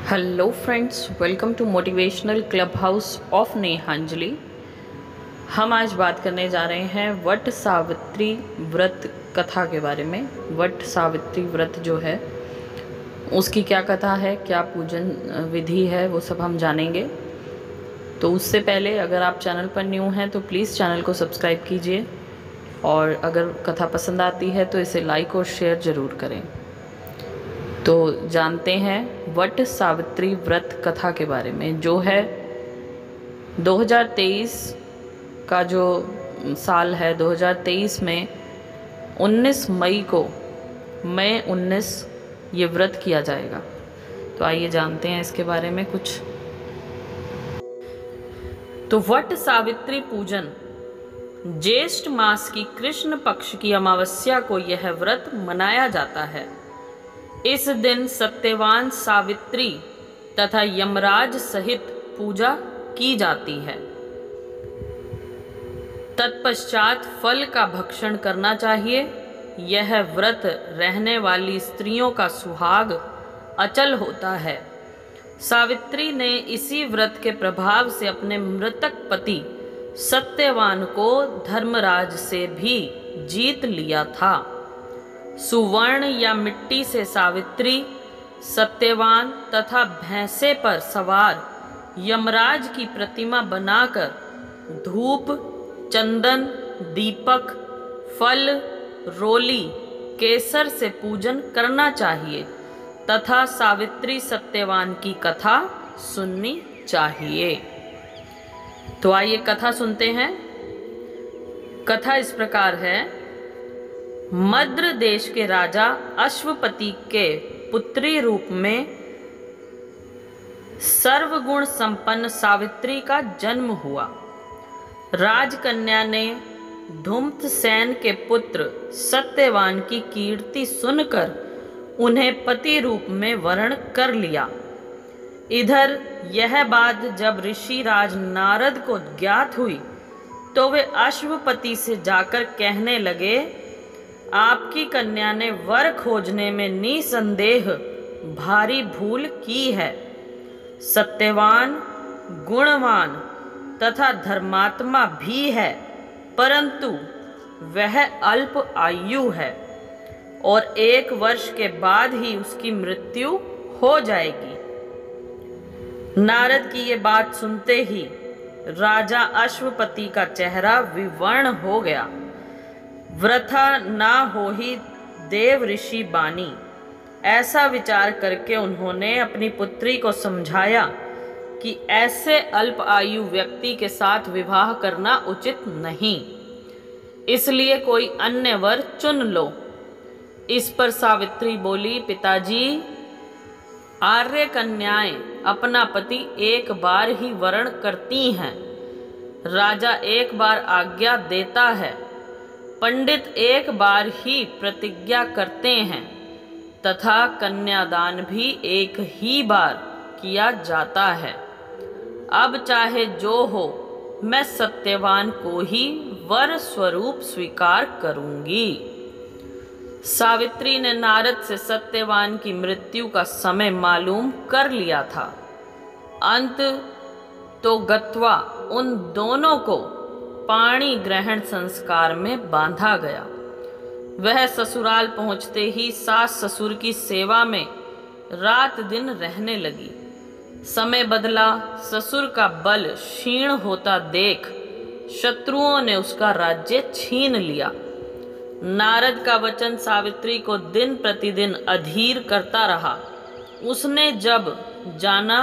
Hello friends, welcome to motivational club house of Nehanjali. हम आज बात करने जा रहे हैं वट सावित्री व्रत कथा के बारे में। वट सावित्री व्रत जो है उसकी क्या कथा है, क्या पूजन विधि है, वो सब हम जानेंगे। तो उससे पहले अगर आप चैनल पर न्यू हैं तो प्लीज़ चैनल को सब्सक्राइब कीजिए, और अगर कथा पसंद आती है तो इसे लाइक और शेयर ज़रूर करें। तो जानते हैं वट सावित्री व्रत कथा के बारे में, जो है 2023 का जो साल है। 2023 में 19 मई को मई 19 ये व्रत किया जाएगा। तो आइए जानते हैं इसके बारे में कुछ। तो वट सावित्री पूजन ज्येष्ठ मास की कृष्ण पक्ष की अमावस्या को यह व्रत मनाया जाता है। इस दिन सत्यवान सावित्री तथा यमराज सहित पूजा की जाती है। तत्पश्चात फल का भक्षण करना चाहिए। यह व्रत रहने वाली स्त्रियों का सुहाग अचल होता है। सावित्री ने इसी व्रत के प्रभाव से अपने मृतक पति सत्यवान को धर्मराज से भी जीत लिया था। सुवर्ण या मिट्टी से सावित्री, सत्यवान तथा भैंसे पर सवार यमराज की प्रतिमा बनाकर धूप, चंदन, दीपक, फल, रोली, केसर से पूजन करना चाहिए तथा सावित्री सत्यवान की कथा सुननी चाहिए। तो आइए कथा सुनते हैं। कथा इस प्रकार है। मद्र देश के राजा अश्वपति के पुत्री रूप में सर्वगुण संपन्न सावित्री का जन्म हुआ। राजकन्या ने धूम्रसेन के पुत्र सत्यवान की कीर्ति सुनकर उन्हें पति रूप में वरण कर लिया। इधर यह बात जब ऋषि राज नारद को ज्ञात हुई तो वे अश्वपति से जाकर कहने लगे, आपकी कन्या ने वर खोजने में निसंदेह भारी भूल की है। सत्यवान, गुणवान तथा धर्मात्मा भी है, परंतु वह अल्प आयु है और 1 वर्ष के बाद ही उसकी मृत्यु हो जाएगी। नारद की ये बात सुनते ही राजा अश्वपति का चेहरा विवर्ण हो गया। वृथा ना हो ही देव ऋषि बानी। ऐसा विचार करके उन्होंने अपनी पुत्री को समझाया कि ऐसे अल्प आयु व्यक्ति के साथ विवाह करना उचित नहीं, इसलिए कोई अन्य वर चुन लो। इस पर सावित्री बोली, पिताजी, आर्य कन्याएं अपना पति 1 बार ही वरण करती हैं। राजा 1 बार आज्ञा देता है, पंडित 1 बार ही प्रतिज्ञा करते हैं तथा कन्यादान भी 1 ही बार किया जाता है। अब चाहे जो हो, मैं सत्यवान को ही वर स्वरूप स्वीकार करूंगी। सावित्री ने नारद से सत्यवान की मृत्यु का समय मालूम कर लिया था। अंत तो गत्वा उन दोनों को पाणी ग्रहण संस्कार में बांधा गया। वह ससुराल पहुंचते ही सास ससुर की सेवा में रात दिन रहने लगी। समय बदला। ससुर का बल क्षीण होता देख शत्रुओं ने उसका राज्य छीन लिया। नारद का वचन सावित्री को दिन प्रतिदिन अधीर करता रहा। उसने जब जाना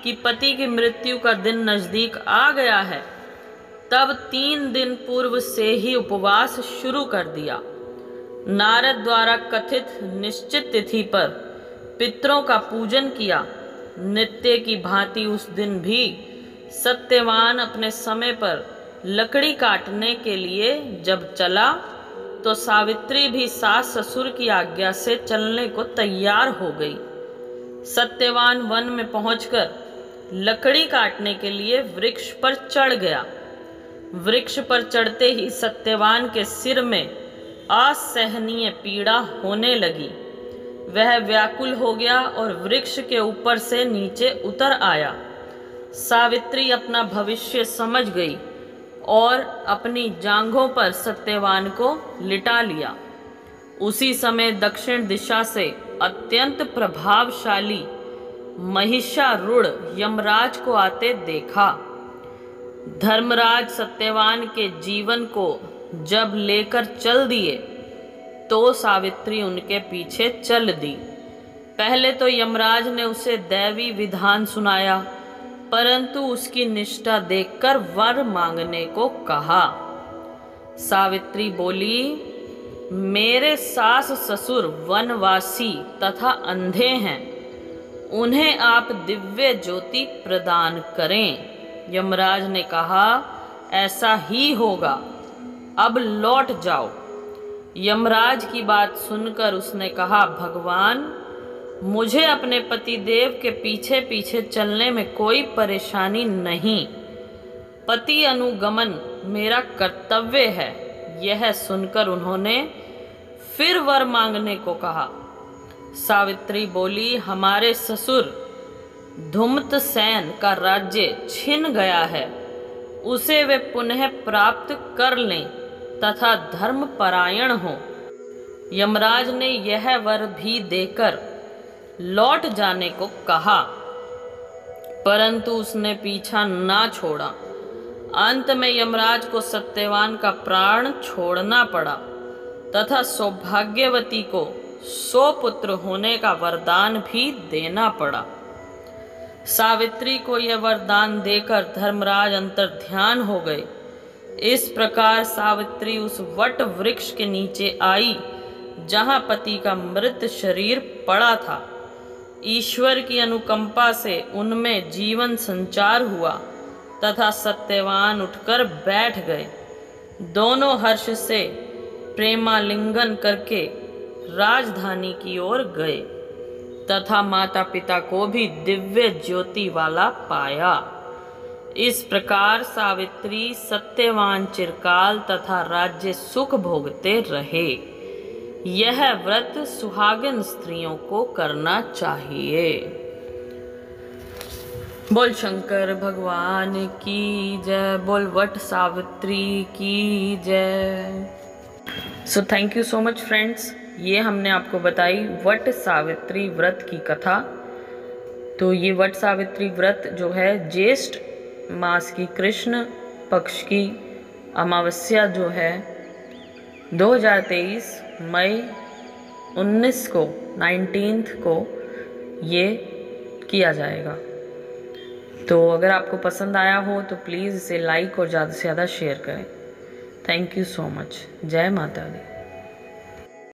कि पति की मृत्यु का दिन नजदीक आ गया है, तब 3 दिन पूर्व से ही उपवास शुरू कर दिया। नारद द्वारा कथित निश्चित तिथि पर पितरों का पूजन किया। नित्य की भांति उस दिन भी सत्यवान अपने समय पर लकड़ी काटने के लिए जब चला तो सावित्री भी सास ससुर की आज्ञा से चलने को तैयार हो गई। सत्यवान वन में पहुंचकर लकड़ी काटने के लिए वृक्ष पर चढ़ गया। वृक्ष पर चढ़ते ही सत्यवान के सिर में असहनीय पीड़ा होने लगी। वह व्याकुल हो गया और वृक्ष के ऊपर से नीचे उतर आया। सावित्री अपना भविष्य समझ गई और अपनी जांघों पर सत्यवान को लिटा लिया। उसी समय दक्षिण दिशा से अत्यंत प्रभावशाली महिषारूढ़ यमराज को आते देखा। धर्मराज सत्यवान के जीवन को जब लेकर चल दिए तो सावित्री उनके पीछे चल दी। पहले तो यमराज ने उसे दैवी विधान सुनाया, परंतु उसकी निष्ठा देखकर वर मांगने को कहा। सावित्री बोली, मेरे सास ससुर वनवासी तथा अंधे हैं, उन्हें आप दिव्य ज्योति प्रदान करें। यमराज ने कहा, ऐसा ही होगा, अब लौट जाओ। यमराज की बात सुनकर उसने कहा, भगवान, मुझे अपने पतिदेव के पीछे पीछे चलने में कोई परेशानी नहीं। पति अनुगमन मेरा कर्तव्य है। यह सुनकर उन्होंने फिर वर मांगने को कहा। सावित्री बोली, हमारे ससुर धूम्रसेन का राज्य छिन गया है, उसे वे पुनः प्राप्त कर लें तथा धर्मपरायण हो। यमराज ने यह वर भी देकर लौट जाने को कहा, परंतु उसने पीछा ना छोड़ा। अंत में यमराज को सत्यवान का प्राण छोड़ना पड़ा तथा सौभाग्यवती को 100 पुत्र होने का वरदान भी देना पड़ा। सावित्री को यह वरदान देकर धर्मराज अंतर्ध्यान हो गए। इस प्रकार सावित्री उस वट वृक्ष के नीचे आई जहां पति का मृत शरीर पड़ा था। ईश्वर की अनुकंपा से उनमें जीवन संचार हुआ तथा सत्यवान उठकर बैठ गए। दोनों हर्ष से प्रेमालिंगन करके राजधानी की ओर गए तथा माता पिता को भी दिव्य ज्योति वाला पाया। इस प्रकार सावित्री सत्यवान चिरकाल तथा राज्य सुख भोगते रहे। यह व्रत सुहागिन स्त्रियों को करना चाहिए। बोल शंकर भगवान की जय, बोल वट सावित्री की जय। So thank you so much friends, ये हमने आपको बताई वट सावित्री व्रत की कथा। तो ये वट सावित्री व्रत जो है ज्येष्ठ मास की कृष्ण पक्ष की अमावस्या जो है 2023 मई 19 को 19 को ये किया जाएगा। तो अगर आपको पसंद आया हो तो प्लीज़ इसे लाइक और ज़्यादा से ज़्यादा शेयर करें। Thank you so much. जय माता दी।